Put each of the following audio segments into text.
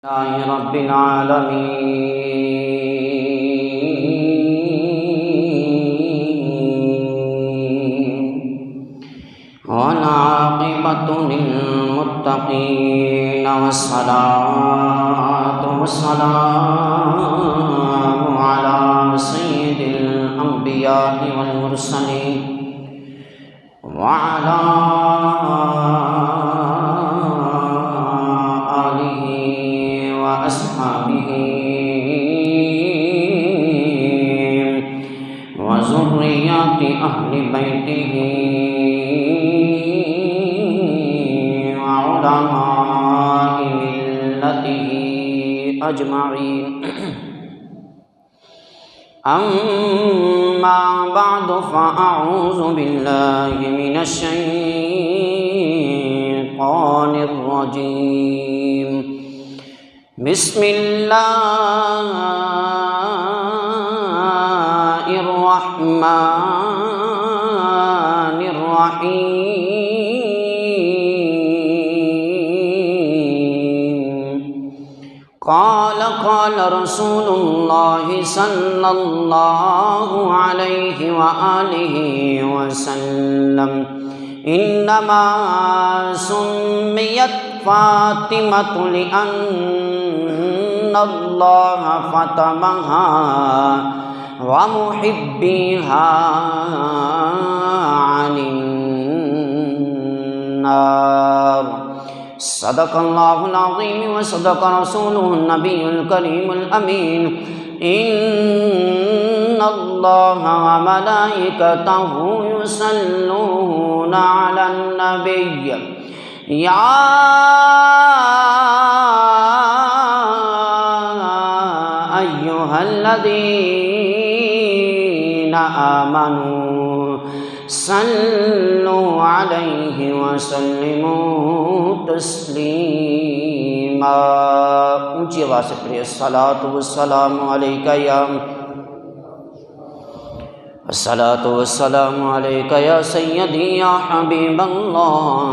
لله رب العالمين والعاقبة للمتقين والصلاة والسلام على سيد الأنبياء والمرسلين وعلى وأصحابه وذريات أهل بيته وعلماء ملته أجمعين أما بعد فأعوذ بالله من الشيطان الرجيم بسم الله الرحمن الرحيم قال رسول الله صلى الله عليه وآله وسلم إنما سميت فاطمة لأن الله فطمها ومحبيها عن النار صدق الله العظيم وصدق رسوله النبي الكريم الأمين إن الله وملائكته يصلون على النبي يا أيها الذين آمنوا صلوا عليه وسلموا تسلیما. اونچی آواز سے پڑھیے الصلاۃ والسلام علیک یا الصلاۃ والسلام علیک یا سیدی یا حبیب اللہ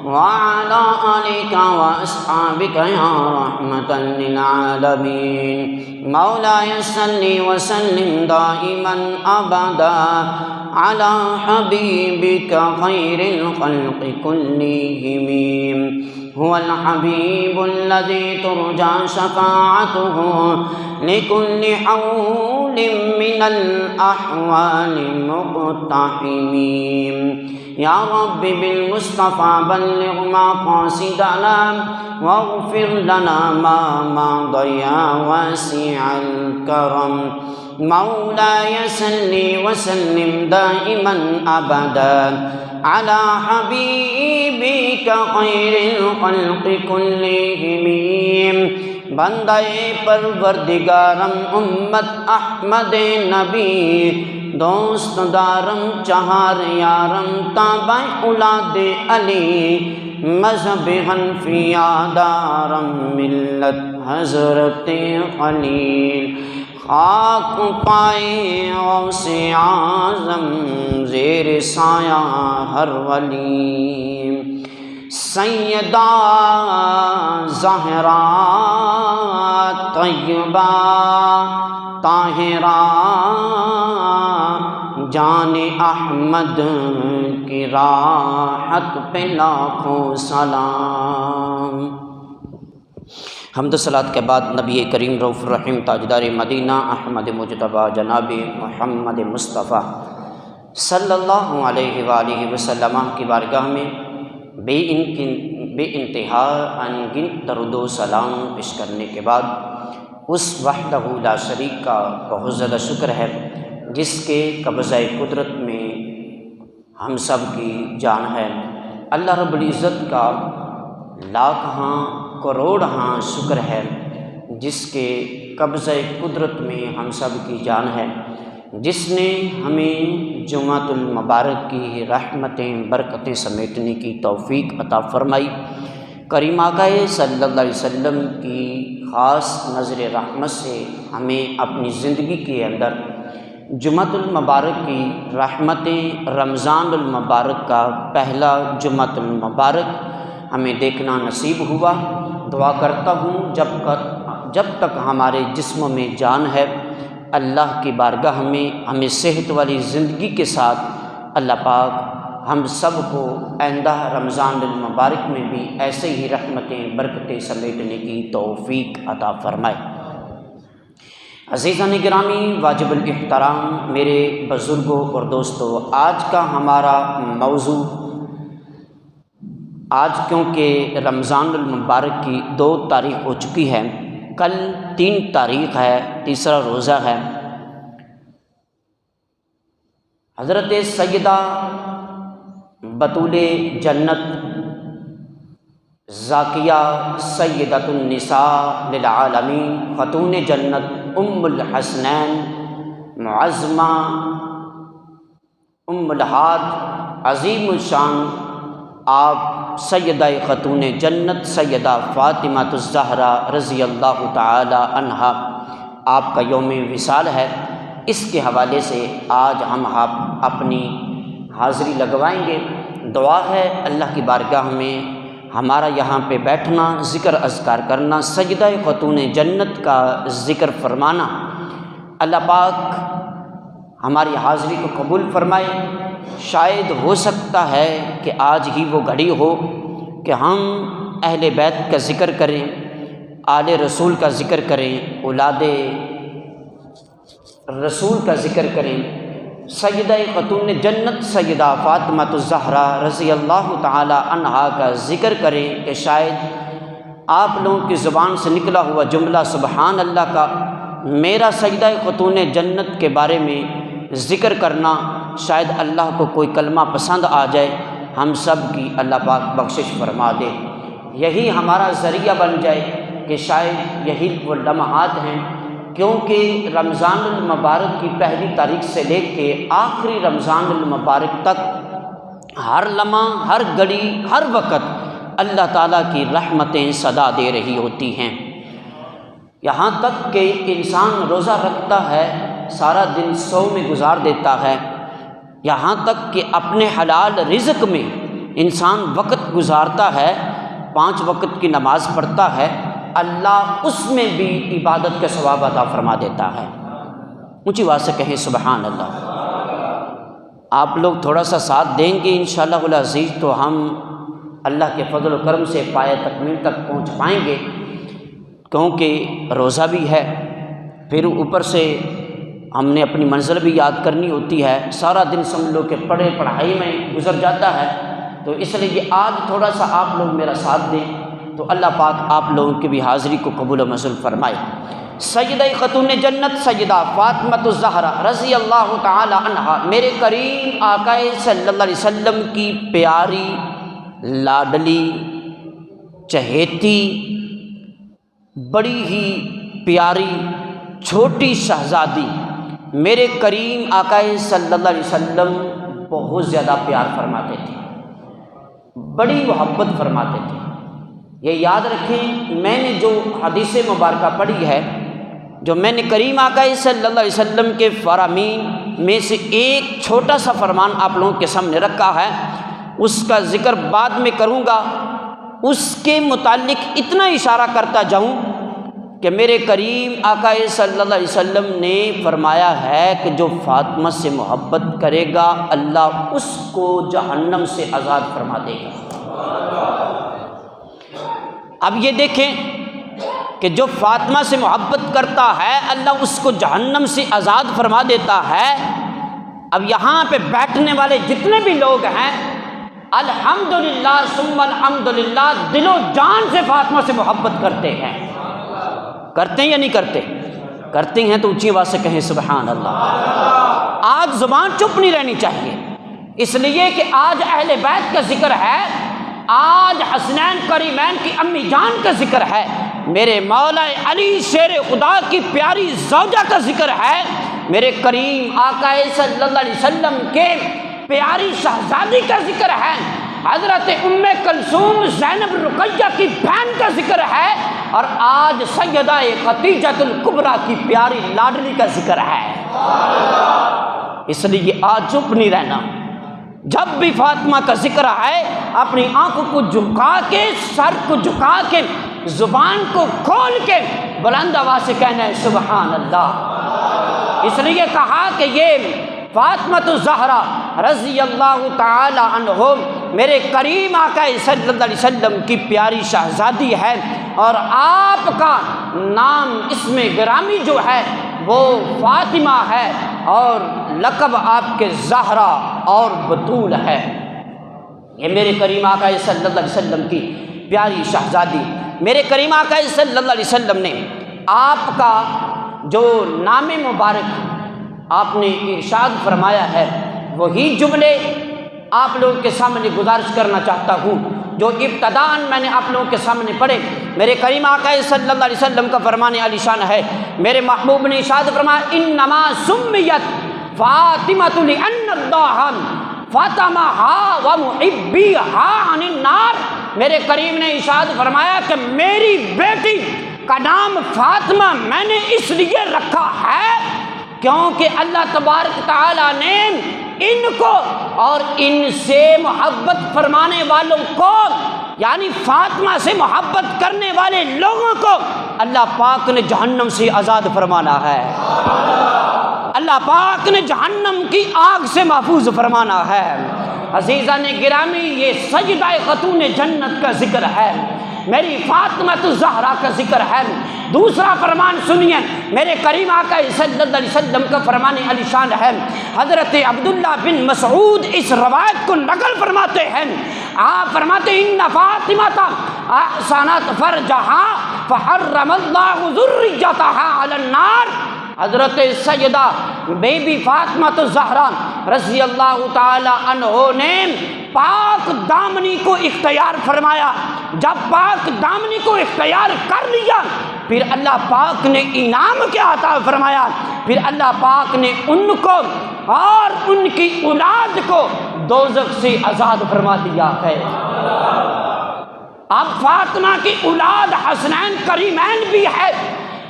وعلی آلک واصحابک یا رحمتا للعالمین. مولاي صل وسلم دائما ابدا على حبيبك خير الخلق كلهم. هو الحبيب الذي ترجى شفاعته لكل حول من الأحوال مقتحمين. يا رب بالمصطفى بلغ مقاصدنا واغفر لنا ما مضى يا واسع الكرم. مولاي صل وسلم دائما ابدا على حبيبك خير الخلق كلهم. بندہ پروردگارم امت احمد نبی دوست دارم چہار یارم تابع اولاد علی مذہب حنفیہ دارم ملت حضرت خلیل. خاک پائے غوث اعظم زیر سایہ ہر ولی. سیدہ زہرا طیبہ طاہرہ جان احمد کی راحت پہ لاکھوں سلام. حمد و صلوات کے بعد نبی کریم رؤوف الرحیم تاجدار مدینہ احمد مجتبیٰ جناب محمد مصطفیٰ صلی اللہ علیہ وآلہ وسلم کی بارگاہ میں بے انتہا انگن درود و سلام پیش کرنے کے بعد اس وحدہ لا شریک کا بہت زیادہ شکر ہے جس کے قبضہ قدرت میں ہم سب کی جان ہے. اللہ رب العزت کا لاکھ کروڑ شکر ہے جس کے قبضہ قدرت میں ہم سب کی جان ہے، جس نے ہمیں جمعۃ المبارک کی رحمتیں برکتیں سمیٹنے کی توفیق عطا فرمائی. کریم آقا صلی اللہ علیہ وسلم کی خاص نظر رحمت سے ہمیں اپنی زندگی کے اندر جمعۃ المبارک کی رحمتیں، رمضان المبارک کا پہلا جمعۃ المبارک ہمیں دیکھنا نصیب ہوا. دعا کرتا ہوں جب تک ہمارے جسم میں جان ہے، اللہ کی بارگاہ میں ہمیں صحت والی زندگی کے ساتھ اللہ پاک ہم سب کو آئندہ رمضان المبارک میں بھی ایسے ہی رحمتیں برکتیں سمیٹنے کی توفیق عطا فرمائے۔ عزیزان گرامی، واجب الاحترام میرے بزرگوں اور دوستوں، آج کا ہمارا موضوع، آج کیونکہ رمضان المبارک کی 2 تاریخ ہو چکی ہے، کل 3 تاریخ ہے، تیسرا روزہ ہے۔ حضرت سیدہ بطول جنت زاکیہ سیدۃ النساء للعالمین، خاتون جنت، ام الحسنین، معظمہ، ام الہات، عظیم الشان آپ سیدہ خاتون جنت سیدہ فاطمہ الزہرا رضی اللہ تعالی عنہا، آپ کا یوم وصال ہے۔ اس کے حوالے سے آج ہم اپنی حاضری لگوائیں گے۔ دعا ہے اللہ کی بارگاہ میں ہمارا یہاں پہ بیٹھنا، ذکر اذکار کرنا، سجدہ خاتون جنت کا ذکر فرمانا، اللہ پاک ہماری حاضری کو قبول فرمائے۔ شاید ہو سکتا ہے کہ آج ہی وہ گھڑی ہو کہ ہم اہل بیت کا ذکر کریں، آل رسول کا ذکر کریں، اولاد رسول کا ذکر کریں، سیدہ خاتون جنت سیدہ فاطمہ الزہرا رضی اللہ تعالی عنہا کا ذکر کریں کہ شاید آپ لوگوں کی زبان سے نکلا ہوا جملہ سبحان اللہ کا، میرا سیدہ خاتون جنت کے بارے میں ذکر کرنا، شاید اللہ کو کوئی کلمہ پسند آ جائے، ہم سب کی اللہ پاک بخشش فرما دے، یہی ہمارا ذریعہ بن جائے کہ شاید یہی وہ لمحات ہیں، کیونکہ رمضان المبارک کی 1 تاریخ سے لے کے آخری رمضان المبارک تک ہر لمحہ، ہر گھڑی، ہر وقت اللہ تعالیٰ کی رحمتیں صدا دے رہی ہوتی ہیں۔ یہاں تک کہ انسان روزہ رکھتا ہے، سارا دن سو میں گزار دیتا ہے، یہاں تک کہ اپنے حلال رزق میں انسان وقت گزارتا ہے، 5 وقت کی نماز پڑھتا ہے، اللہ اس میں بھی عبادت کا ثواب عطا فرما دیتا ہے۔ اونچی آواز سے کہیں سبحان اللہ۔ آپ لوگ تھوڑا سا ساتھ دیں گے انشاءاللہ العزیز تو ہم اللہ کے فضل و کرم سے پایہ تکمیل تک پہنچ پائیں گے، کیونکہ روزہ بھی ہے، پھر اوپر سے ہم نے اپنی منزل بھی یاد کرنی ہوتی ہے، سارا دن سمجھ لو کہ پڑھائی میں گزر جاتا ہے، تو اس لیے آج تھوڑا سا آپ لوگ میرا ساتھ دیں تو اللہ پاک آپ لوگوں کی بھی حاضری کو قبول و منظور فرمائے۔ سیدہ خاتون جنت سیدہ فاطمہ الزہرا رضی اللہ تعالی عنہا، میرے کریم آقا صلی اللہ علیہ وسلم کی پیاری، لاڈلی، چہیتی، بڑی ہی پیاری چھوٹی شہزادی، میرے کریم آقا صلی اللہ علیہ وسلم بہت زیادہ پیار فرماتے تھے، بڑی محبت فرماتے تھے۔ یہ یاد رکھیں، میں نے جو حدیث مبارکہ پڑھی ہے، جو میں نے کریم آقا صلی اللہ علیہ وسلم کے فرامین میں سے ایک چھوٹا سا فرمان آپ لوگوں کے سامنے رکھا ہے، اس کا ذکر بعد میں کروں گا۔ اس کے متعلق اتنا اشارہ کرتا جاؤں کہ میرے کریم آقا صلی اللہ علیہ وسلم نے فرمایا ہے کہ جو فاطمہ سے محبت کرے گا اللہ اس کو جہنم سے آزاد فرما دے گا۔ اب یہ دیکھیں کہ جو فاطمہ سے محبت کرتا ہے اللہ اس کو جہنم سے آزاد فرما دیتا ہے۔ اب یہاں پہ بیٹھنے والے جتنے بھی لوگ ہیں، الحمدللہ ثم الحمدللہ، دل و جان سے فاطمہ سے محبت کرتے ہیں یا نہیں کرتے؟ کرتے ہیں تو اونچی آواز سے کہیں سبحان اللہ۔ آج زبان چپ نہیں رہنی چاہیے، اس لیے کہ آج اہل بیت کا ذکر ہے، آج حسنین کریمین کی امی جان کا ذکر ہے، میرے مولا علی شیر خدا کی پیاری زوجہ کا ذکر ہے، میرے کریم آقا صلی اللہ علیہ وسلم کے پیاری شہزادی کا ذکر ہے، حضرت ام کلثوم زینب رقیہ کی بہن کا ذکر ہے، اور آج سیدہ خدیجہ الکبریٰ کی پیاری لاڈلی کا ذکر ہے۔ اس لیے آج چپ نہیں رہنا، جب بھی فاطمہ کا ذکر ہے اپنی آنکھوں کو جھکا کے، سر کو جھکا کے زبان کو کھول کے بلند آواز سے کہنا ہے سبحان اللہ۔ اس لیے کہا کہ یہ فاطمہ الزہرا رضی اللہ تعالی عنہ میرے کریم آقا صلی اللہ علیہ وسلم کی پیاری شہزادی ہے، اور آپ کا نام اسم گرامی جو ہے وہ فاطمہ ہے، اور لقب آپ کے زہرا اور بطول ہے۔ یہ میرے کریم آقا صلی اللہ علیہ وسلم کی پیاری شہزادی، میرے کریم آقا صلی اللہ علیہ وسلم نے آپ کا جو نام مبارک آپ نے ارشاد فرمایا ہے، وہی جملے آپ لوگوں کے سامنے گزارش کرنا چاہتا ہوں جو ابتداءً میں نے آپ لوگوں کے سامنے پڑھے۔ میرے کریم آقا صلی اللہ علیہ وسلم کا فرمان عالی شان ہے، میرے محبوب نے ارشاد فرمایا انما سمیت فاطمۃ لأن اللہ فاطمہا ومحبیہا عن النار۔ میرے کریم نے ارشاد فرمایا کہ میری بیٹی کا نام فاطمہ میں نے اس لیے رکھا ہے کیونکہ اللہ تبارک تعالیٰ نے ان کو اور ان سے محبت فرمانے والوں کو، یعنی فاطمہ سے محبت کرنے والے لوگوں کو اللہ پاک نے جہنم سے آزاد فرمانا ہے، اللہ پاک نے جہنم کی آگ سے محفوظ فرمانا ہے۔ عزیزان گرامی، یہ سیدہ خاتون جنت کا ذکر ہے، میری فاطمہ الزہرا کا ذکر ہے۔ دوسرا فرمان سنیے، میرے کریم آقا صلی اللہ علیہ وسلم کا فرمان علی شان ہے، حضرت عبداللہ بن مسعود اس روایت کو نقل فرماتے ہیں، آپ فرماتے ہیں ان فاطمہ احسنت فرجہا فحرم اللہ ذریتہا علی النار۔ حضرت سیدہ بی بی فاطمہ الزہرا رضی اللہ تعالی عنہ نے پاک دامنی کو اختیار فرمایا۔ جب پاک دامنی کو اختیار کر لیا پھر اللہ پاک نے انعام کیا عطا فرمایا، پھر اللہ پاک نے ان کو اور ان کی اولاد کو دوزخ سے آزاد فرما دیا ہے۔ اب فاطمہ کی اولاد حسنین کریمین بھی ہے،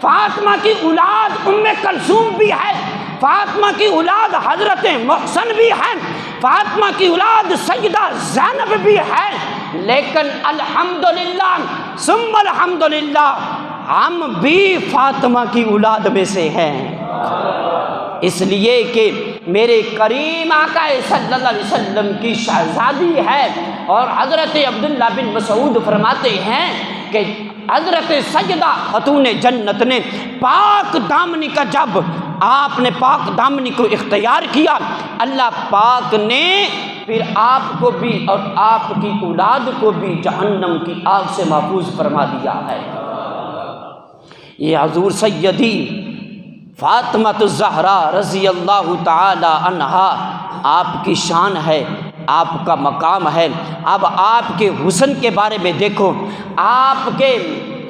فاطمہ کی اولاد ام کلثوم بھی ہے، فاطمہ کی اولاد حضرت محسن بھی ہے، فاطمہ کی اولاد سیدہ زینب بھی ہے، لیکن الحمدللہ ثم الحمدللہ ہم بھی فاطمہ کی اولاد میں سے ہیں، اس لیے کہ میرے کریم آقا صلی اللہ علیہ وسلم کی شہزادی ہے۔ اور حضرت عبداللہ بن مسعود فرماتے ہیں کہ حضرت سیدہ خاتون جنت نے پاک دامنی کا جب آپ نے پاک دامنی کو اختیار کیا، اللہ پاک نے پھر آپ کو بھی اور آپ کی اولاد کو بھی جہنم کی آگ سے محفوظ فرما دیا ہے۔ یہ حضور سیدی فاطمہ الزہرا رضی اللہ تعالی عنہا آپ کی شان ہے، آپ کا مقام ہے۔ اب آپ کے حسن کے بارے میں دیکھو، آپ کے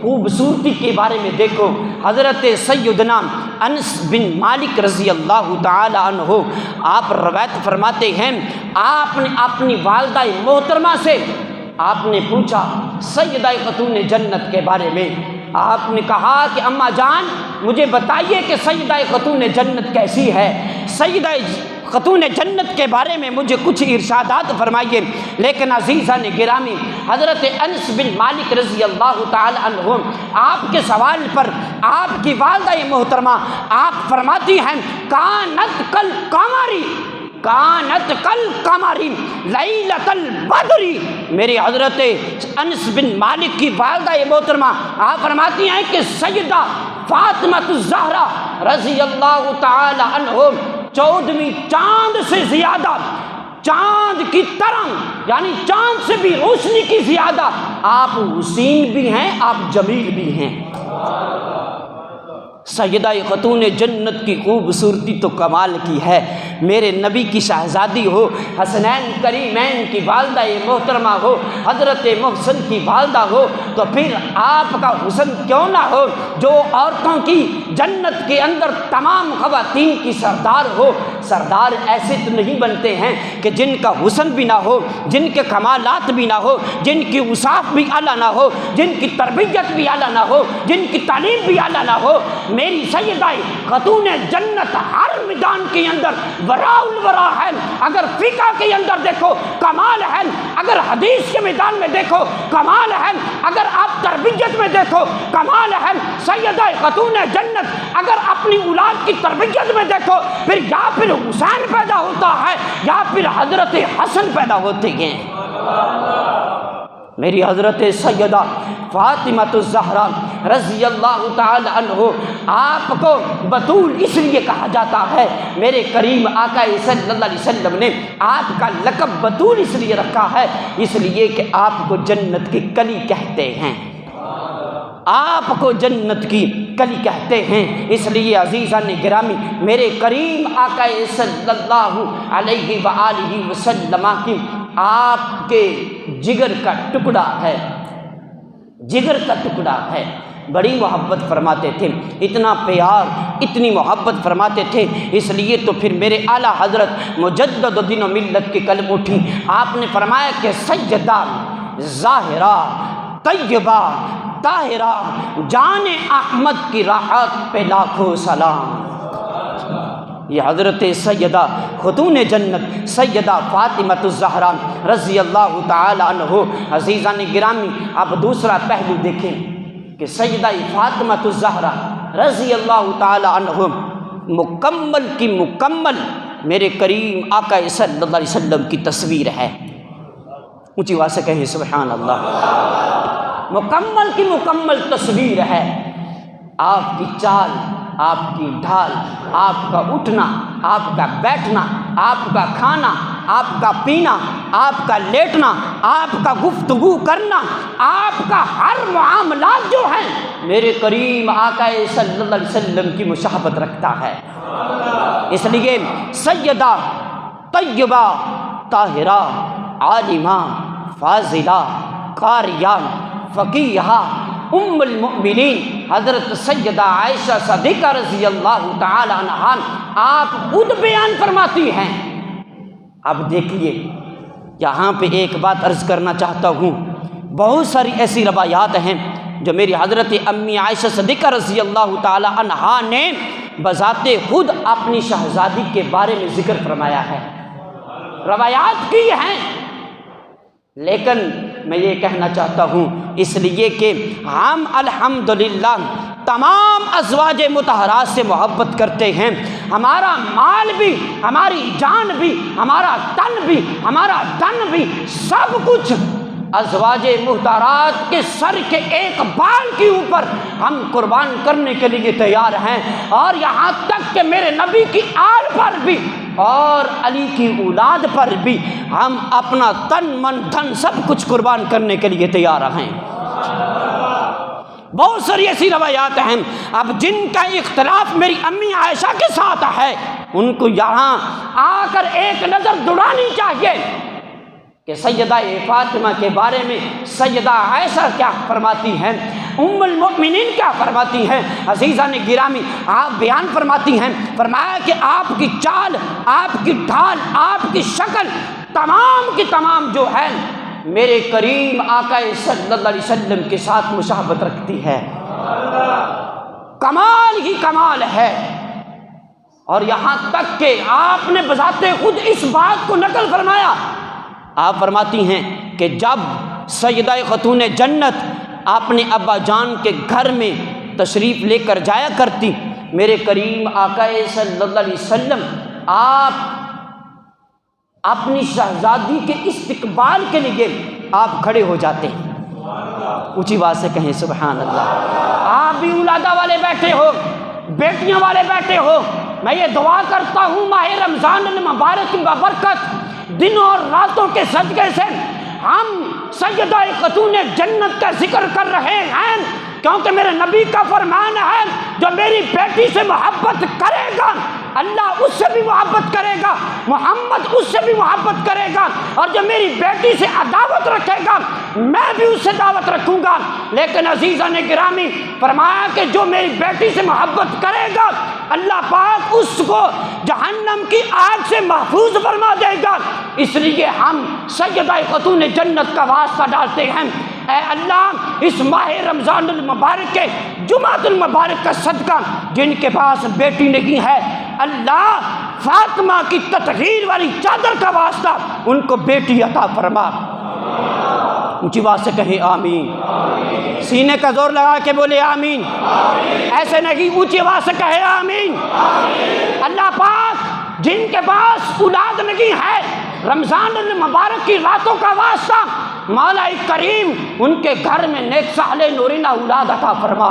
خوبصورتی کے بارے میں دیکھو۔ حضرت سیدنا انس بن مالک رضی اللہ تعالی عنہ آپ روایت فرماتے ہیں، آپ نے اپنی والدہ محترمہ سے آپ نے پوچھا سیدہ خاتون جنت کے بارے میں، آپ نے کہا کہ اماں جان مجھے بتائیے کہ سیدہ خاتون جنت کیسی ہے، سیدہ خاتون جنت کے بارے میں مجھے کچھ ارشادات فرمائیے۔ لیکن عزیزان گرامی، حضرت انس بن مالک رضی اللہ تعالی عنہ آپ کے سوال پر آپ کی والدہ محترمہ آپ فرماتی ہیں کانت کل قمری، کانت کل قمری لیلۃ البدری۔ میری حضرت انس بن مالک کی والدہ محترمہ آپ فرماتی ہیں کہ سیدہ فاطمہ الزہرا رضی اللہ تعالی عنہ 14ویں چاند سے زیادہ، چاند کی طرح یعنی چاند سے بھی روشنی کی زیادہ آپ حسین بھی ہیں، آپ جمیل بھی ہیں۔ سیدہ خاتون جنت کی خوبصورتی تو کمال کی ہے، میرے نبی کی شہزادی ہو، حسنین کریمین کی والدہ محترمہ ہو، حضرت محسن کی والدہ ہو، تو پھر آپ کا حسن کیوں نہ ہو جو عورتوں کی جنت کے اندر تمام خواتین کی سردار ہو۔ سردار ایسے تو نہیں بنتے ہیں کہ جن کا حسن بھی نہ ہو، جن کے کمالات بھی نہ ہو، جن کی اوصاف بھی اعلیٰ نہ ہو، جن کی تربیت بھی اعلیٰ نہ ہو، جن کی تعلیم بھی اعلیٰ نہ ہو۔ میری سیدہ خاتون جنت ہر میدان کے اندر ورا الورا ہے. اگر فقہ کے اندر دیکھو کمال ہے، اگر حدیث کے میدان میں دیکھو کمال ہے، اگر آپ تربیت میں دیکھو کمال ہے. سیدہ خاتون جنت اگر اپنی اولاد کی تربیت میں دیکھو، پھر یا پھر حسین پیدا ہوتا ہے یا پھر حضرت حسن پیدا ہوتے ہیں. میری حضرت سیدہ فاطمہ الزہرا رضی اللہ تعالی عنہ، آپ کو بطول اس لیے کہا جاتا ہے، میرے کریم آقا صلی اللہ علیہ وسلم نے آپ کا لقب بطول اس لیے رکھا ہے، اس لیے کہ آپ کو جنت کی کلی کہتے ہیں، آپ کو جنت کی کلی کہتے ہیں. اس لیے عزیزان گرامی، میرے کریم آقا صلی اللہ علیہ وآلہ وسلم کی آپ کے جگر کا ٹکڑا ہے، جگر کا ٹکڑا ہے. بڑی محبت فرماتے تھے، اتنا پیار اتنی محبت فرماتے تھے. اس لیے تو پھر میرے اعلیٰ حضرت مجدد دین و ملت کی کلم اٹھی. آپ نے فرمایا کہ سیدہ ظاہرہ طیبہ طاہرہ جان احمد کی راحت پہ لاکھوں سلام. یہ حضرت سیدہ خاتون جنت سیدہ فاطمہ الزہرا رضی اللہ تعالی عنہ. عزیزان گرامی، آپ دوسرا پہلو دیکھیں کہ سیدہ فاطمہ الزہرا رضی اللہ تعالی عنہ مکمل کی مکمل میرے کریم آقا صلی اللہ علیہ وسلم کی تصویر ہے. اونچی آواز سے کہیں سبحان اللہ. مکمل کی مکمل تصویر ہے. آپ کی چال، آپ کی ڈھال، آپ کا اٹھنا، آپ کا بیٹھنا، آپ کا کھانا، آپ کا پینا، آپ کا لیٹنا، آپ کا گفتگو کرنا، آپ کا ہر معاملات جو ہیں میرے کریم آقا صلی اللہ علیہ وسلم کی مشابہت رکھتا ہے. اس لیے سیدہ طیبہ طاہرہ عالمہ فاضلہ قاریہ فقیہہ ام المؤمنین حضرت سیدہ عائشہ صدیقہ رضی اللہ تعالی عنہا آپ خود بیان فرماتی ہیں. اب دیکھیے یہاں پہ ایک بات عرض کرنا چاہتا ہوں. بہت ساری ایسی روایات ہیں جو میری حضرت امی عائشہ صدیقہ رضی اللہ تعالی عنہا نے بذات خود اپنی شہزادی کے بارے میں ذکر فرمایا ہے، روایات کی ہیں. لیکن میں یہ کہنا چاہتا ہوں اس لیے کہ ہم الحمدللہ تمام ازواج مطہرات سے محبت کرتے ہیں. ہمارا مال بھی، ہماری جان بھی، ہمارا تن بھی، ہمارا دن بھی، سب کچھ ازواج مطہرات کے سر کے ایک بال کے اوپر ہم قربان کرنے کے لیے تیار ہیں. اور یہاں تک کہ میرے نبی کی آل پر بھی اور علی کی اولاد پر بھی ہم اپنا تن من دھن سب کچھ قربان کرنے کے لیے تیار ہیں. بہت ساری ایسی روایات ہیں اب جن کا اختلاف میری امی عائشہ کے ساتھ ہے، ان کو یہاں آ کر ایک نظر دوڑانی چاہیے کہ سیدہ فاطمہ کے بارے میں سیدہ عائشہ کیا فرماتی ہیں، ام المؤمنین کیا فرماتی ہیں. عزیزان گرامی، آپ بیان فرماتی ہیں، فرمایا کہ آپ کی چال، آپ کی ڈھال، آپ کی شکل تمام کی تمام جو ہے میرے کریم آقا صلی اللہ علیہ وسلم کے ساتھ مشابہت رکھتی ہے. کمال ہی کمال ہے. اور یہاں تک کہ آپ نے بذات خود اس بات کو نقل فرمایا. آپ فرماتی ہیں کہ جب سیدہ خاتون جنت اپنے ابا جان کے گھر میں تشریف لے کر جایا کرتی، میرے کریم آقا صلی اللہ علیہ وسلم آپ اپنی شہزادی کے استقبال کے لیے آپ کھڑے ہو جاتے ہیں. اونچی بات سے کہیں سبحان اللہ. آپ بھی اولادہ والے بیٹھے ہو، بیٹیاں والے بیٹھے ہو، میں یہ دعا کرتا ہوں ماہ رمضان المبارک کی بابرکت دنوں اور راتوں کے صدقے سے ہم سیدہ خاتون جنت کا ذکر کر رہے ہیں، کیونکہ میرے نبی کا فرمان ہے جو میری بیٹی سے محبت کرے گا اللہ اس سے بھی محبت کرے گا، محمد اس سے بھی محبت کرے گا، اور جو میری بیٹی سے عداوت رکھے گا میں بھی اس سے دعوت رکھوں گا. لیکن عزیزان گرامی، فرمایا کہ جو میری بیٹی سے محبت کرے گا اللہ پاک اس کو جہنم کی آگ سے محفوظ فرما دے گا. اس لیے ہم سیدہ خاتون جنت کا واسطہ ڈالتے ہیں. اے اللہ اس ماہ رمضان المبارک کے جمعۃ المبارک کا صدقہ جن کے پاس بیٹی نہیں ہے، اللہ فاطمہ کی تطہیر والی چادر کا واسطہ ان کو بیٹی عطا فرما۔ اونچی آواز سے کہیں آمین، سینے کا زور لگا کے بولے آمین، ایسے نہیں، اونچی آواز سے کہے آمین۔ اللہ پاک جن کے پاس اولاد نہیں ہے، رمضان المبارک کی راتوں کا واسطہ مولا کریم ان کے گھر میں نیک صالح نورینہ اولاد عطا فرما۔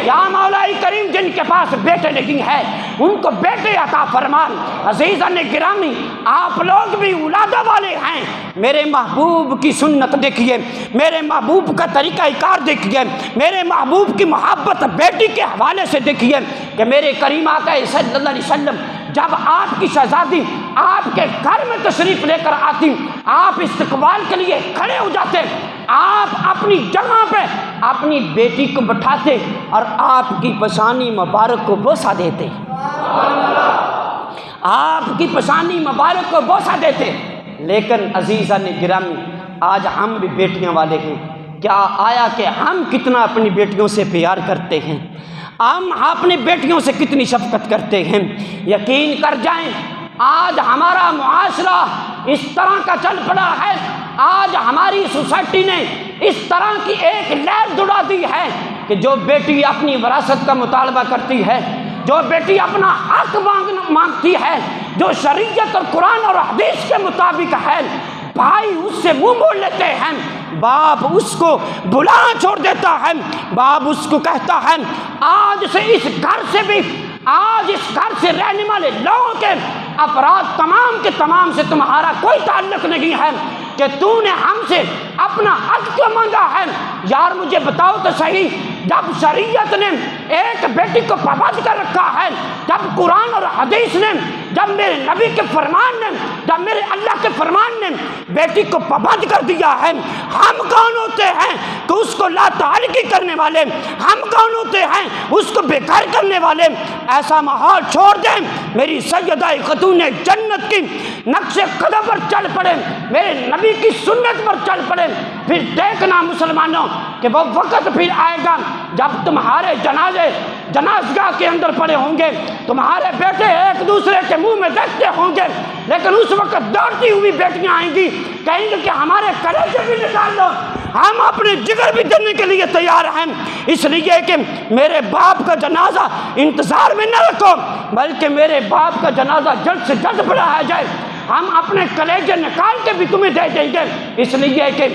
یا مولا کریم جن کے پاس بیٹے نہیں ہے ان کو بیٹے عطا فرما۔ عزیزان گرامی، آپ لوگ بھی اولادہ والے ہیں، میرے محبوب کی سنت دیکھیے، میرے محبوب کا طریقہ کار دیکھیے، میرے محبوب کی محبت بیٹی کے حوالے سے دیکھیے کہ میرے کریم آقا صلی اللہ علیہ وسلم جب آپ کی شہزادی آپ کے گھر میں تشریف لے کر آتی، آپ استقبال کے لیے کھڑے ہو جاتے، آپ اپنی جگہ پہ اپنی بیٹی کو بٹھاتے اور آپ کی پیشانی مبارک کو بوسہ دیتے، آپ کی پیشانی مبارک کو بوسہ دیتے۔ لیکن عزیزان گرامی، آج ہم بھی بیٹیاں والے ہیں، کیا آیا کہ ہم کتنا اپنی بیٹیوں سے پیار کرتے ہیں، ہم اپنی بیٹیوں سے کتنی شفقت کرتے ہیں۔ یقین کر جائیں آج ہمارا معاشرہ اس طرح کا چل پڑا ہے، آج ہماری سوسائٹی نے اس طرح کی ایک لہر دوڑا دی ہے کہ جو بیٹی اپنی وراثت کا مطالبہ کرتی ہے، جو بیٹی اپنا حق مانگتی ہے، جو شریعت اور قرآن اور حدیث کے مطابق ہے، بھائی اس سے منہ موڑ لیتے ہیں، باپ اس کو بلا چھوڑ دیتا ہے، باپ اس کو کہتا ہے آج سے اس گھر سے بھی، آج اس گھر سے رہنے والے لوگوں کے افراد تمام کے تمام سے تمہارا کوئی تعلق نہیں ہے کہ تو نے ہم سے اپنا حق کیوں مانگا ہے۔ یار مجھے بتاؤ تو صحیح، جب شریعت نے ایک بیٹی کو پابند کر رکھا ہے، جب قرآن اور حدیث نے، جب میرے نبی کے فرمان نے، جب میرے اللہ کے فرمان نے بیٹی کو پابند کر دیا ہے، ہم کون ہوتے ہیں کہ اس کو لا تعلقی کرنے والے، ہم کون ہوتے ہیں اس کو بے گھر کرنے والے۔ ایسا ماحول چھوڑ دیں، میری سیدہ خاتون جنت کی نقش قدم پر چل پڑے، میرے نبی کی سنت پر چل پڑے، پھر دیکھنا مسلمانوں کہ وہ وقت پھر آئے گا جب تمہارے جنازگاہ کے اندر پڑے ہوں گے، تمہارے بیٹے ایک دوسرے کے منہ میں دیکھتے ہوں گے، لیکن اس وقت دوڑتی ہوئی بیٹیاں آئیں گی، کہیں گے کہ ہمارے کلیجے بھی نکال دو، ہم اپنے جگر بھی دینے کے لیے تیار ہیں، اس لیے کہ میرے باپ کا جنازہ انتظار میں نہ رکھو، بلکہ میرے باپ کا جنازہ جلد سے جلد پڑھایا جائے، ہم اپنے کلیجے نکال کے بھی تمہیں دے دیں گے، اس لیے کہ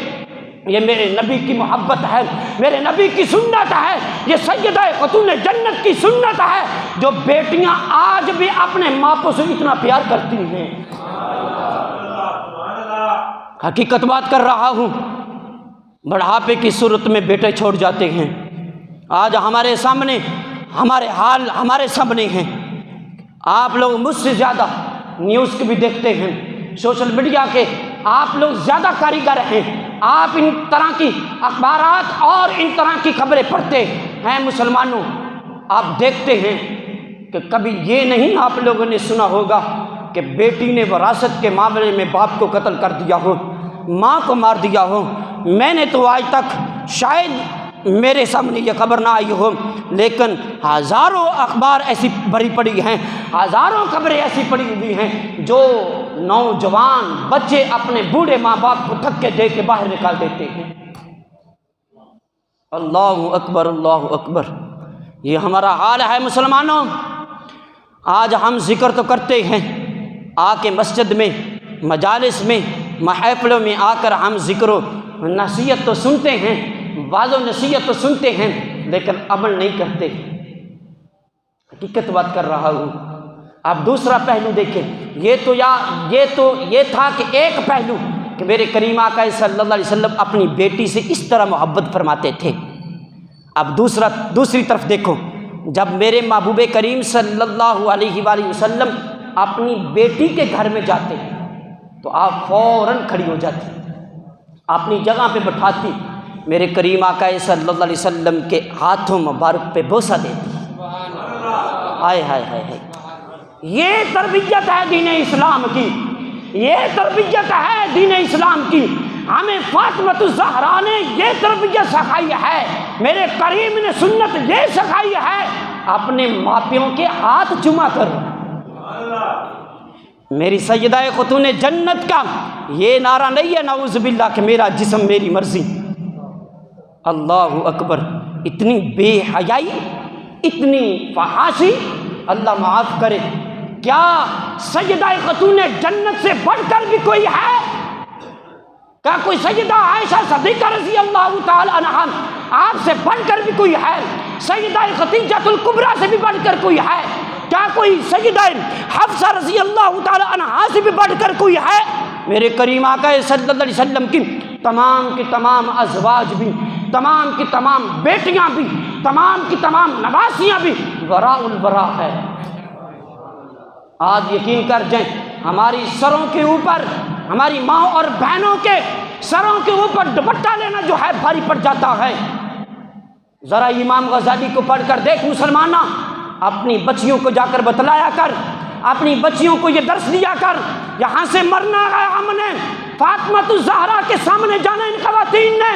یہ میرے نبی کی محبت ہے، میرے نبی کی سنت ہے، یہ سیدہ خاتون جنت کی سنت ہے، جو بیٹیاں آج بھی اپنے ماپوں سے اتنا پیار کرتی ہیں۔ حقیقت بات کر رہا ہوں، بڑھاپے کی صورت میں بیٹے چھوڑ جاتے ہیں، آج ہمارے سامنے ہمارے حال ہمارے سامنے ہیں، آپ لوگ مجھ سے زیادہ نیوز کے بھی دیکھتے ہیں، سوشل میڈیا کے آپ لوگ زیادہ کاریگر ہیں، آپ ان طرح کی اخبارات اور ان طرح کی خبریں پڑھتے ہیں۔ مسلمانوں، آپ دیکھتے ہیں کہ کبھی یہ نہیں آپ لوگوں نے سنا ہوگا کہ بیٹی نے وراثت کے معاملے میں باپ کو قتل کر دیا ہو، ماں کو مار دیا ہو۔ میں نے تو آج تک شاید میرے سامنے یہ خبر نہ آئی ہو، لیکن ہزاروں اخبار ایسی بھری پڑی ہیں، ہزاروں خبریں ایسی پڑی ہوئی ہیں جو نوجوان بچے اپنے بوڑھے ماں باپ کو دھکے دے کے باہر نکال دیتے ہیں۔ اللہ اکبر، اللہ اکبر، یہ ہمارا حال ہے مسلمانوں۔ آج ہم ذکر تو کرتے ہیں، آ کے مسجد میں، مجالس میں، محافلوں میں آ کر ہم ذکر و نصیحت تو سنتے ہیں، واعظ و نصیحت تو سنتے ہیں، لیکن عمل نہیں کرتے۔ حقیقت بات کر رہا ہوں۔ آپ دوسرا پہلو دیکھیں، یہ تھا کہ ایک پہلو کہ میرے کریم آقا صلی اللہ علیہ وسلم اپنی بیٹی سے اس طرح محبت فرماتے تھے۔ اب دوسری طرف دیکھو، جب میرے محبوب کریم صلی اللہ علیہ وآلہ وسلم اپنی بیٹی کے گھر میں جاتے تو آپ فوراً کھڑی ہو جاتی، اپنی جگہ پہ بٹھاتی، میرے کریم آقا صلی اللہ علیہ وسلم کے ہاتھوں مبارک پہ بوسہ دیتی۔ ہائے ہائے ہائے ہائے، یہ تربیت ہے دین اسلام کی، یہ تربیت ہے دین اسلام کی۔ ہمیں فاطمۃ الزہرا نے یہ تربیت سکھائی ہے، میرے کریم نے سنت یہ سکھائی ہے، اپنے ماپیوں کے ہاتھ چوما کرو۔ میری سیدہ خاتون جنت کا یہ نعرہ نہیں ہے نعوذ باللہ کہ میرا جسم میری مرضی۔ اللہ اکبر، اتنی بے حیائی، اتنی فحاشی، اللہ معاف کرے۔ کیا سیدہ خاتون جنت سے بڑھ کر بھی کوئی ہے؟ کیا کوئی سیدہ عائشہ صدیقہ رضی اللہ تعالی عنہا آپ سے بڑھ کر بھی کوئی ہے؟ سیدہ خدیجہ الکبریٰ سے بھی بڑھ کر کوئی ہے؟ کیا کوئی سیدہ حفصہ رضی اللہ تعالی عنہا سے بھی بڑھ کر کوئی ہے؟ میرے کریم آقا صلی اللہ علیہ وسلم کی تمام ازواج بھی، تمام کی تمام بیٹیاں بھی، تمام کی تمام نواسیاں بھی وراء الورا ہے۔ آج یقین کر جائیں، ہماری سروں کے اوپر، ہماری ماں اور بہنوں کے سروں کے اوپر دوپٹہ لینا جو ہے بھاری پڑ جاتا ہے۔ ذرا امام غزالی کو پڑھ کر دیکھ مسلمانہ، اپنی بچیوں کو جا کر بتلایا کر، اپنی بچیوں کو یہ درس دیا کر، یہاں سے مرنا ہے ہم نے، فاطمۃ الزہرا کے سامنے جانا ان خواتین نے،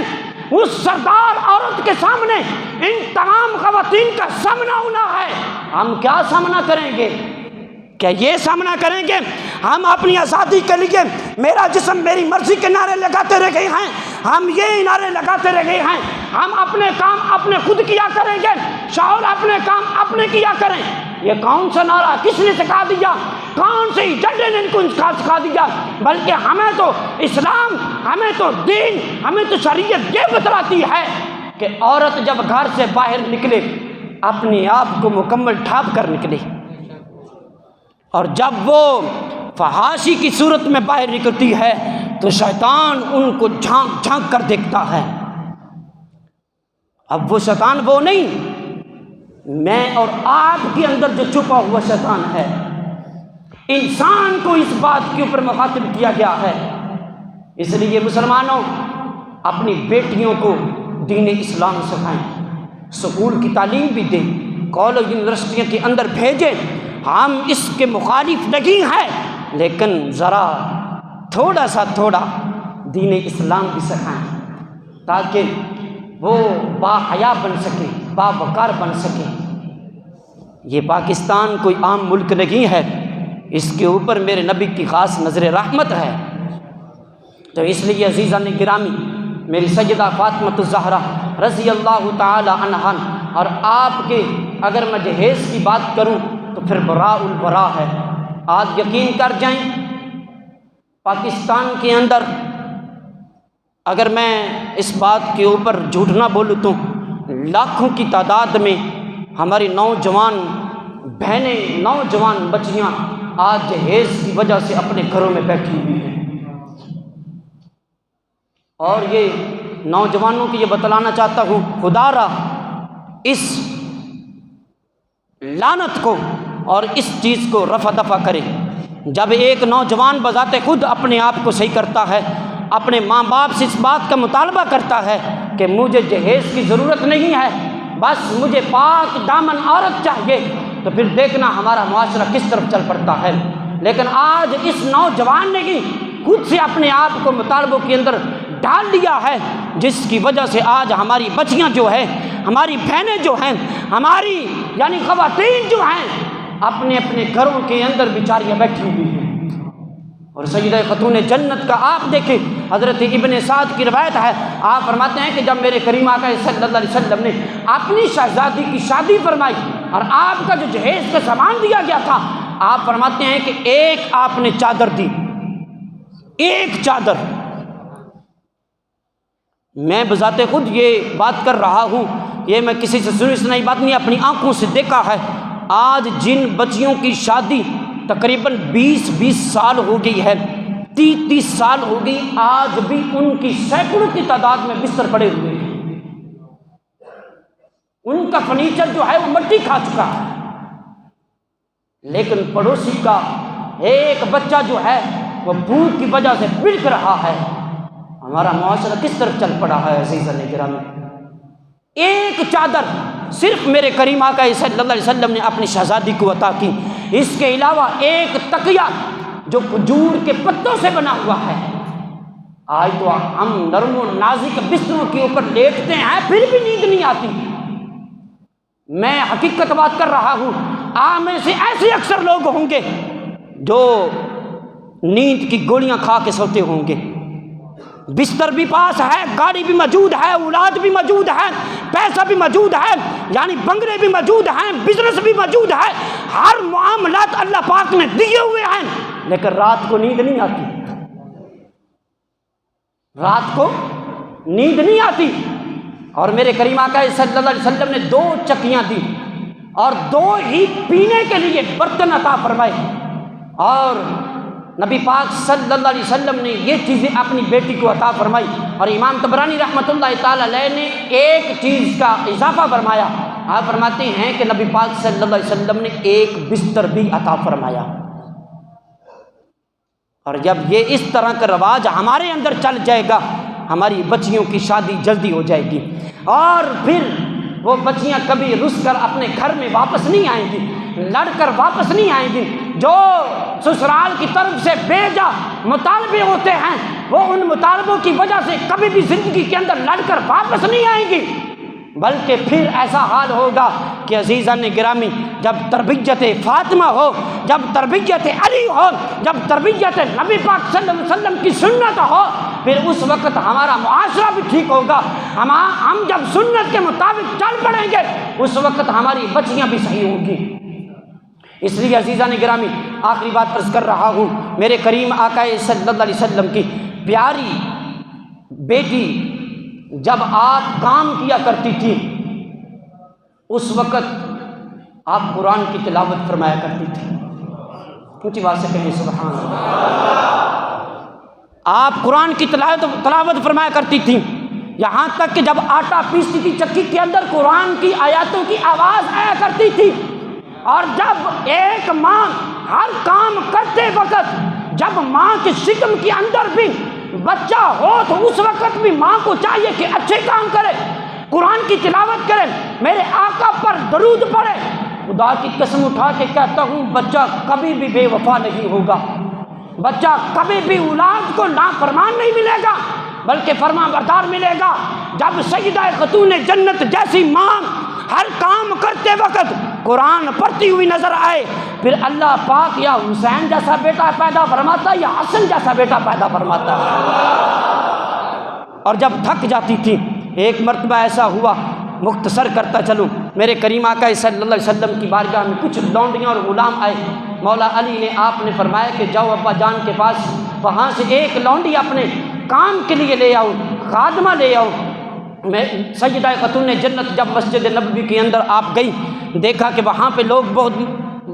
اس سردار عورت کے سامنے ان تمام خواتین کا سامنا ہونا ہے۔ ہم کیا سامنا کریں گے؟ کیا یہ سامنا کریں گے ہم اپنی آزادی کے لیے میرا جسم میری مرضی کے نعرے لگاتے رہ گئے ہیں؟ ہم یہ نعرے لگاتے رہ گئے ہیں، ہم اپنے کام اپنے خود کیا کریں گے، شوہر اپنے کام اپنے کیا کریں؟ یہ کون سا نعرہ؟ کس نے سکھا دیا؟ کون سے ایجنڈے نے ان کو سکھا دیا؟ بلکہ ہمیں تو اسلام، ہمیں تو دین، ہمیں تو شریعت یہ بتلاتی ہے کہ عورت جب گھر سے باہر نکلے اپنے آپ کو مکمل ڈھانپ کر نکلے، اور جب وہ فحاشی کی صورت میں باہر نکلتی ہے تو شیطان ان کو جھانک جھانک کر دیکھتا ہے۔ اب وہ شیطان وہ نہیں، میں اور آپ کے اندر جو چھپا ہوا شیطان ہے، انسان کو اس بات کے اوپر مخاطب کیا گیا ہے۔ اس لیے مسلمانوں، اپنی بیٹیوں کو دین اسلام سکھائیں، سکول کی تعلیم بھی دیں، کالج یونیورسٹیوں کے اندر بھیجیں۔ ہم اس کے مخالف نہیں ہیں، لیکن ذرا تھوڑا دین اسلام بھی سکھائیں تاکہ وہ باحیا بن سکے، باوقار بن سکے۔ یہ پاکستان کوئی عام ملک نہیں ہے، اس کے اوپر میرے نبی کی خاص نظر رحمت ہے۔ تو اس لیے عزیزان گرامی، میری سیدہ فاطمۃ الزہرا رضی اللہ تعالی عنہا، اور آپ کے اگر میں جہیز کی بات کروں تو پھر براء البراء ہے۔ آج یقین کر جائیں، پاکستان کے اندر اگر میں اس بات کے اوپر جھوٹ نہ بولوں تو لاکھوں کی تعداد میں ہماری نوجوان بہنیں، نوجوان بچیاں آج جہیز کی وجہ سے اپنے گھروں میں بیٹھی ہوئی ہیں۔ اور یہ نوجوانوں کو یہ بتلانا چاہتا ہوں، خدا را اس لعنت کو اور اس چیز کو رفع دفع کرے۔ جب ایک نوجوان بذات خود اپنے آپ کو صحیح کرتا ہے، اپنے ماں باپ سے اس بات کا مطالبہ کرتا ہے کہ مجھے جہیز کی ضرورت نہیں ہے، بس مجھے پاک دامن عورت چاہیے، تو پھر دیکھنا ہمارا معاشرہ کس طرف چل پڑتا ہے۔ لیکن آج اس نوجوان نے ہی خود سے اپنے آپ کو مطالبوں کے اندر ڈال دیا ہے، جس کی وجہ سے آج ہماری بچیاں جو ہیں، ہماری بہنیں جو ہیں، ہماری یعنی خواتین جو ہیں، اپنے اپنے گھروں کے اندر بیچاریاں بیٹھی ہوئی ہیں۔ اور سیدہ خاتون جنت کا آپ دیکھیں، حضرت ابن سعد کی روایت ہے، آپ فرماتے ہیں کہ جب میرے کریم آقا صلی اللہ علیہ وسلم نے اپنی شہزادی کی شادی فرمائی اور آپ کا جو جہیز کا سامان دیا گیا تھا، آپ فرماتے ہیں کہ ایک آپ نے چادر دی، ایک چادر۔ میں بذات خود یہ بات کر رہا ہوں، یہ میں کسی سے سنی سنائی بات نہیں، اپنی آنکھوں سے دیکھا ہے۔ آج جن بچیوں کی شادی تقریباً 20 سال ہو گئی ہے، 30 سال ہو گئی، آج بھی ان کی سینکڑوں کی تعداد میں بستر پڑے ہوئے ہیں، ان کا فرنیچر جو ہے وہ مٹی کھا چکا ہے۔ لیکن پڑوسی کا ایک بچہ جو ہے وہ بھوک کی وجہ سے بلک رہا ہے۔ ہمارا معاشرہ کس طرف چل پڑا ہے عزیزان گرامی؟ ایک چادر صرف میرے کریم آقا صلی اللہ علیہ وسلم نے اپنی شہزادی کو عطا کی، اس کے علاوہ ایک تکیہ جو کھجور کے پتوں سے بنا ہوا ہے، آج تو ہم نرم و نازک بستروں کے اوپر لیٹتے ہیں پھر بھی نیند نہیں آتی۔ میں حقیقت بات کر رہا ہوں، آپ میں سے ایسے اکثر لوگ ہوں گے جو نیند کی گولیاں کھا کے سوتے ہوں گے، بستر بھی پاس ہے، گاڑی بھی موجود ہے، اولاد بھی موجود ہے، پیسہ بھی موجود ہے، یعنی بنگلے بھی موجود ہیں، بزنس بھی موجود ہے، ہر معاملات اللہ پاک نے دیے ہوئے ہیں، لیکن رات کو نیند نہیں آتی، رات کو نیند نہیں آتی۔ اور میرے کریم آقا صلی اللہ علیہ وسلم نے 2 چکیاں دی اور 2 ہی پینے کے لیے برتن عطا فرمائے، اور نبی پاک صلی اللہ علیہ وسلم نے یہ چیزیں اپنی بیٹی کو عطا فرمائی۔ اور امام طبرانی رحمۃ اللہ تعالی علیہ نے ایک چیز کا اضافہ فرمایا، آپ فرماتے ہیں کہ نبی پاک صلی اللہ علیہ وسلم نے ایک بستر بھی عطا فرمایا۔ اور جب یہ اس طرح کا رواج ہمارے اندر چل جائے گا، ہماری بچیوں کی شادی جلدی ہو جائے گی، اور پھر وہ بچیاں کبھی رس کر اپنے گھر میں واپس نہیں آئیں گی، لڑ کر واپس نہیں آئیں گی۔ جو سسرال کی طرف سے بے جا مطالبے ہوتے ہیں، وہ ان مطالبوں کی وجہ سے کبھی بھی زندگی کے اندر لڑ کر واپس نہیں آئیں گی، بلکہ پھر ایسا حال ہوگا کہ عزیزان گرامی، جب تربیت فاطمہ ہو، جب تربیت علی ہو، جب تربیت نبی پاک صلی اللہ علیہ وسلم کی سنت ہو، پھر اس وقت ہمارا معاشرہ بھی ٹھیک ہوگا۔ ہم جب سنت کے مطابق چل پڑیں گے، اس وقت ہماری بچیاں بھی صحیح ہوں گی۔ اس لیے عزیزان گرامی، آخری بات عرض کر رہا ہوں، میرے کریم آقا صلی اللہ علیہ وسلم کی پیاری بیٹی جب آپ کام کیا کرتی تھی، اس وقت آپ قرآن کی تلاوت فرمایا کرتی تھی۔ اونچی آواز سے کہیں سبحان اللہ۔ آپ قرآن کی تلاوت فرمایا کرتی تھی، یہاں تک کہ جب آٹا پیستی تھی چکی کے اندر قرآن کی آیاتوں کی آواز آیا کرتی تھی۔ اور جب ایک ماں ہر کام کرتے وقت، جب ماں کے شکم کے اندر بھی بچہ ہو، تو اس وقت بھی ماں کو چاہیے کہ اچھے کام کرے، قرآن کی تلاوت کرے، میرے آقا پر درود پڑھے۔ خدا کی قسم اٹھا کے کہتا ہوں، بچہ کبھی بھی بے وفا نہیں ہوگا، بچہ کبھی بھی اولاد کو نافرمان نہیں ملے گا، بلکہ فرمان بردار ملے گا۔ جب سیدہ خاتون جنت جیسی ماں ہر کام کرتے وقت قرآن پڑھتی ہوئی نظر آئے، پھر اللہ پاک یا حسین جیسا بیٹا پیدا فرماتا یا حسن جیسا بیٹا پیدا فرماتا۔ اور جب تھک جاتی تھی، ایک مرتبہ ایسا ہوا، مختصر کرتا چلوں، میرے کریم آقا صلی اللہ علیہ وسلم کی بارگاہ میں کچھ لونڈیاں اور غلام آئے۔ مولا علی نے آپ نے فرمایا کہ جاؤ ابا جان کے پاس، وہاں سے ایک لونڈی اپنے کام کے لیے لے آؤ، خادمہ لے آؤ۔ میں سیدہ خاتون جنت جب مسجد نبوی کے اندر آپ گئی، دیکھا کہ وہاں پہ لوگ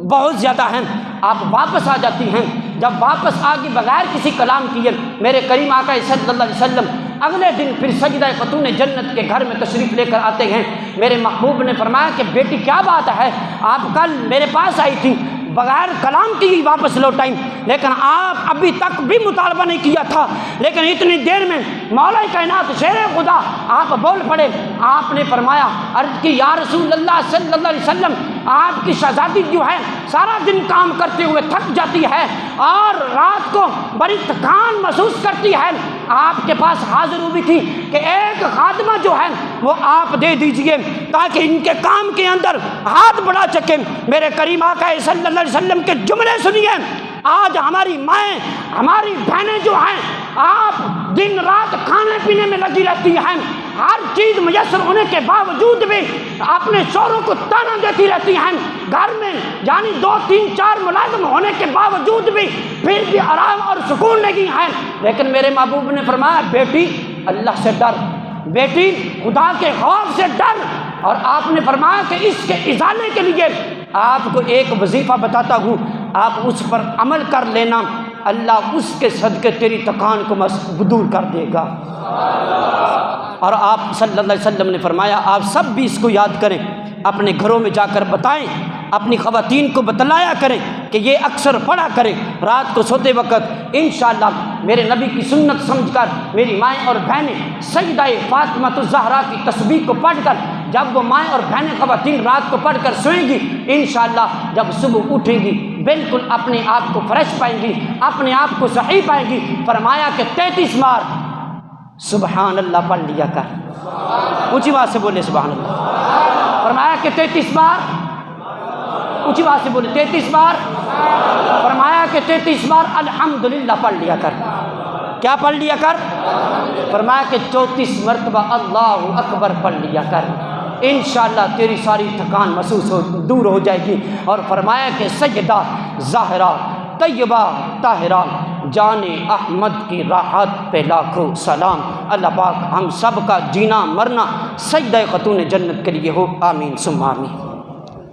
بہت زیادہ ہیں، آپ واپس آ جاتی ہیں۔ جب واپس آ گئی بغیر کسی کلام کیے، میرے کریم آقا صلی اللہ علیہ وسلم اگلے دن پھر سیدہ خاتون جنت کے گھر میں تشریف لے کر آتے ہیں۔ میرے محبوب نے فرمایا کہ بیٹی کیا بات ہے، آپ کل میرے پاس آئی تھی، بغیر کلام کی واپس لوٹائیں، لیکن آپ ابھی تک بھی مطالبہ نہیں کیا تھا، لیکن اتنی دیر میں مولا کائنات شیر خدا آپ بول پڑے۔ آپ نے فرمایا، عرض کی یا رسول اللہ صلی اللہ علیہ وسلم، آپ کی شہزادی جو ہے سارا دن کام کرتے ہوئے تھک جاتی ہے اور رات کو بڑی تھکان محسوس کرتی ہے، آپ کے پاس حاضر ہوئی تھی کہ ایک خادمہ جو ہے وہ آپ دے دیجئے تاکہ ان کے کام کے اندر ہاتھ بڑھا سکیں۔ میرے کریم آقا صلی اللہ علیہ وسلم کے جملے سنیے۔ آج ہماری مائیں، ہماری بہنیں جو ہیں، آپ دن رات کھانے پینے میں لگی رہتی ہیں، ہر چیز میسر ہونے کے باوجود بھی اپنے شوہروں کو تانا دیتی رہتی ہیں، گھر میں یعنی 2 3 4 ملازم ہونے کے باوجود بھی پھر بھی آرام اور سکون نہیں ہے۔ لیکن میرے محبوب نے فرمایا، بیٹی اللہ سے ڈر، بیٹی خدا کے خوف سے ڈر۔ اور آپ نے فرمایا کہ اس کے ازالے کے لیے آپ کو ایک وظیفہ بتاتا ہوں، آپ اس پر عمل کر لینا، اللہ اس کے صدقے تیری تکان کو دور کر دے گا۔ اور آپ صلی اللہ علیہ وسلم نے فرمایا، آپ سب بھی اس کو یاد کریں، اپنے گھروں میں جا کر بتائیں، اپنی خواتین کو بتلایا کریں کہ یہ اکثر پڑھا کریں رات کو سوتے وقت۔ انشاءاللہ میرے نبی کی سنت سمجھ کر میری مائیں اور بہنیں سیدہ فاطمہ الزہرا کی تسبیح کو پڑھ کر، جب وہ مائیں اور بہنیں خواتین رات کو پڑھ کر سوئیں گی، انشاءاللہ جب صبح اٹھیں گی بالکل اپنے آپ کو فریش پائیں گی، اپنے آپ کو صحیح پائیں گی۔ فرمایا کہ 33 بار سبحان اللہ پڑھ لیا کر، اونچی بات سے بولے سبحان اللہ۔ فرمایا کہ 33 بار، اونچی بات سے بولے 33 بار، فرمایا کہ 33 بار الحمدللہ پڑھ لیا کر۔ کیا پڑھ لیا کر؟ فرمایا کہ 34 مرتبہ اللہ اکبر پڑھ لیا کر، انشاءاللہ تیری ساری تھکان محسوس دور ہو جائے گی۔ اور فرمایا کہ سیدہ زہرا طیبہ طاہرہ جان احمد کی راحت پہ لاکھوں سلام۔ اللہ پاک ہم سب کا جینا مرنا سجدہ خاتون جنت کے لیے ہو، آمین ثم آمین۔